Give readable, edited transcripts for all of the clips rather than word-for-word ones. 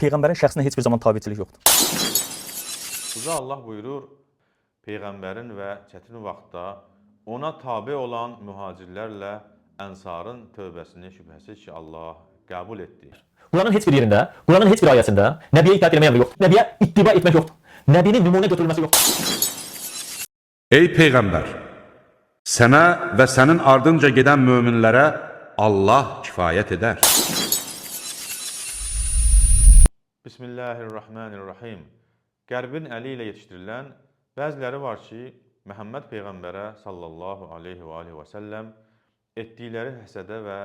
Peyğəmbərin şəxsinə heç bir zaman tabiçilik yoxdur. Uca Allah buyurur, Peyğəmbərin və çətin vaxtda ona tabe olan mühacirlərlə ənsarın tövbəsini şübhəsiz ki, Allah qəbul etdi. Quranın heç bir yerində, Quranın heç bir ayəsində Nəbiyə itaat etmək əmri yoxdur. Nəbiyə ittiba etmək yoxdur. Nəbinin nümunə götürülməsi yoxdur. Ey Peyğəmbər, sənə və sənin ardınca gedən möminlərə Allah kifayət edər. Bismillahirrahmanirrahim. Qərbin əli ilə yetişdirilən bəziləri var ki, Məhəmməd Peyğəmbərə sallallahu aleyhi və səlləm etdikləri həsədə və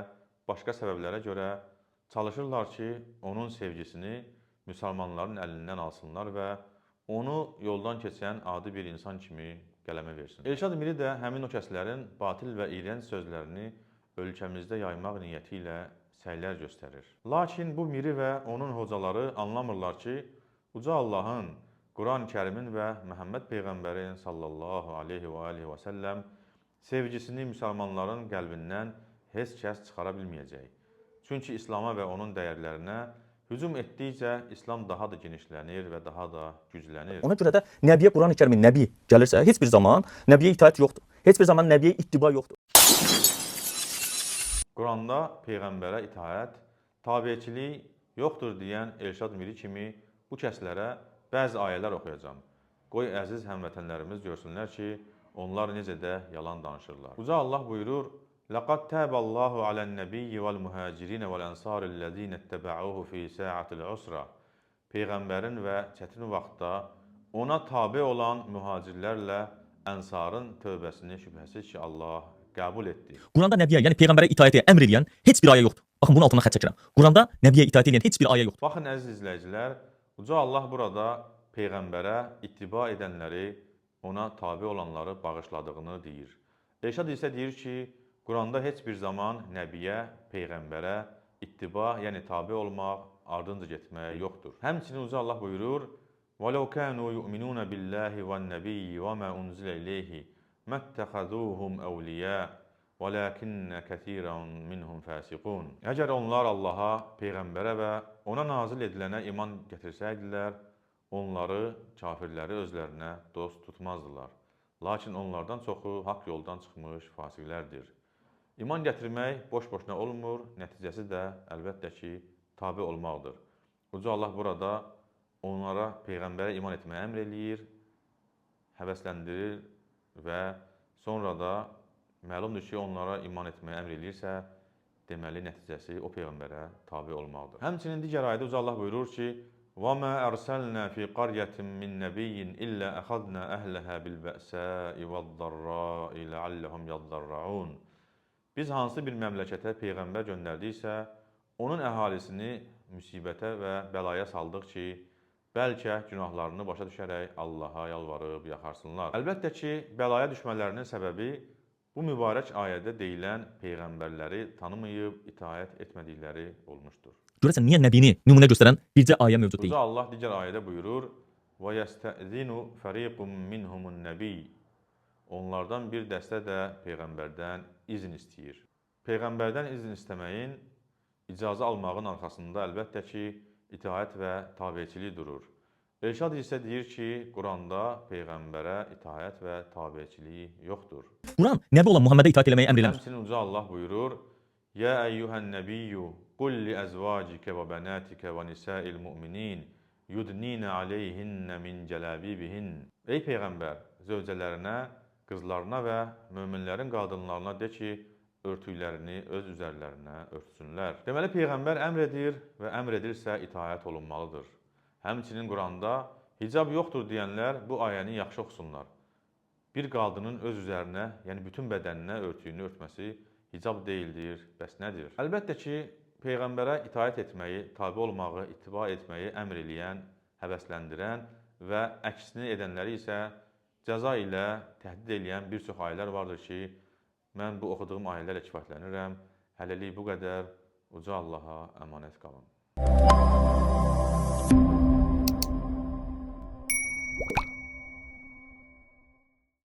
başqa səbəblərə görə çalışırlar ki, onun sevgisini müsəlmanların əlindən alsınlar və onu yoldan keçən adi bir insan kimi qələmə versin. Elşad Miri də həmin o kəslərin batil və iyrənc sözlərini ölkəmizdə yaymaq niyyəti ilə səylər göstərir. Lakin bu Miri və onun hocaları anlamırlar ki, Uca Allahın, Quran-ı Kərimin və Məhəmməd Peyğəmbərin sallallahu aleyhi və səlləm sevgisini müsəlmanların qəlbindən heç kəs çıxara bilməyəcək. Çünki İslama və onun dəyərlərinə hücum etdikcə İslam daha da genişlənir və daha da güclənir. Ona görə də Nəbiyə Quran-ı Kərimin Nəbi gəlirsə, heç bir zaman Nəbiyə itaat yoxdur. Heç bir zaman Nəbiyə ittiba yoxdur. Quranda Peyğəmbərə itaət, tabiçilik yoxdur deyən Elşad Miri kimi bu kəslərə bəzi ayələr oxuyacağam. Qoy əziz həmvətənlərimiz görsünlər ki, onlar necə də yalan danışırlar. Uca Allah buyurur, لَقَدْ تَابَ اللّٰهُ عَلَى النَّبِيِّ وَالْمُهَاجِرِينَ وَالْأَنْصَارِ الَّذ۪ينَ اتَّبَعُوهُ فِي سَاعَةِ الْعُسْرَةِ Peyğəmbərin və çətin vaxtda ona tabe olan mühacirlərlə ənsarın tövbəsini şübhəsiz ki, Allah qəbul etdi. Quranda Nəbiyə, yəni Peyğəmbərə itaat əmr edən heç bir ayə yoxdur. Baxın, bunun altından xətt çəkirəm. Quranda Nəbiyə itaat edən heç bir ayə yoxdur. Baxın, əziz izləyicilər, Uca Allah burada Peyğəmbərə ittiba edənləri, ona tabe olanları bağışladığını deyir. Elşad isə deyir ki, Quranda heç bir zaman Nəbiyə, Peyğəmbərə ittiba, yəni tabe olmaq, ardınca getmək yoxdur. Həmçinin Uca Allah buyurur, وَلَوْ كَانُوا يُؤْمِنُونَ بِاللّٰهِ وَالنَّبِيِّ وَمَا أُنْزِلَ إِلَيْهِ مَا اتَّخَذُوهُمْ أَوْلِيَاءَ وَلَكِنَّ كَثِيرًا مِنْهُمْ فَاسِقُونَ Əgər onlar Allaha, Peyğəmbərə və ona nazil edilənə iman gətirsəydilər, onları, kafirləri özlərinə dost tutmazdılar. Lakin onlardan çoxu haqq yoldan çıxmış fasiqlərdir. İman gətirmək boş-boşuna olmur, nəticəsi də əlbəttə ki, tabe olmaqdır. Uca Allah burada onlara Peyğəmbərə iman etməyə əmr eləyir, həvəsləndirir və sonra da məlumdur ki, onlara iman etməyə əmr eləyirsə, deməli nəticəsi o Peyğəmbərə tabe olmaqdır. Həmçinin digər ayədə Uca Allah buyurur ki, وَمَا أَرْسَلْنَا فِي قَرْيَةٍ مِّن نَّبِيٍّ إِلَّا أَخَذْنَا أَهْلَهَا بِالْبَأْسَاءِ وَالضَّرَّاءِ لَعَلَّهُمْ يَضَّرَّعُونَ Biz hansı bir məmləkətə Peyğəmbər göndərdiksə, onun əhalisini müsibətə və bəlaya saldıq ki, bəlkə günahlarını başa düşərək Allaha yalvarıb yaxarsınlar. Əlbəttə ki, bəlaya düşmələrinin səbəbi bu mübarək ayədə deyilən Peyğəmbərləri tanımayıb, itaət etmədikləri olmuşdur. Görəsən, niyə Nəbini nümunə göstərən bircə ayə mövcud deyil? Uca Allah digər ayədə buyurur, وَيَسْتَأْذِنُ فَرِيقٌ مِّنْهُمُ النَّبِيِّ Onlardan bir dəstə də Peyğəmbərdən izin istəyir. Peyğəmbərdən izin istəməyin, icazə almağın arxasında əlbəttə ki, itaət və tabiçilik durur. Elşad isə deyir ki, Quranda Peyğəmbərə itaət və tabiçilik yoxdur. Quran Nəbi olan Muhammedə itaat etməyi əmr eləmir. Həmçinin Uca Allah buyurur, Yə əyyuhən nəbiyyü, qul li əzvacikə və bənatikə və nisəil müminin, yudninə aleyhinnə min cələbibihin. Ey Peyğəmbər, zövcələrinə, qızlarına və möminlərin qadınlarına de ki, örtüklərini öz üzərlərinə örtsünlər. Deməli, Peyğəmbər əmr edir və əmr edirsə itaət olunmalıdır. Həmçinin Quranda hicab yoxdur deyənlər bu ayəni yaxşı oxusunlar. Bir qadının öz üzərinə, yəni bütün bədəninə örtüyünü örtməsi hicab deyildir, bəs nədir? Əlbəttə ki, Peyğəmbərə itaət etməyi, tabe olmağı, ittiba etməyi əmr eləyən, həvəsləndirən və əksini edənləri isə cəza ilə təhdid eləyən bir çox ayələr vardır ki, mən bu oxuduğum ayələrlə kifayətlənirəm. Hələlik bu qədər. Uca Allaha əmanət qalın.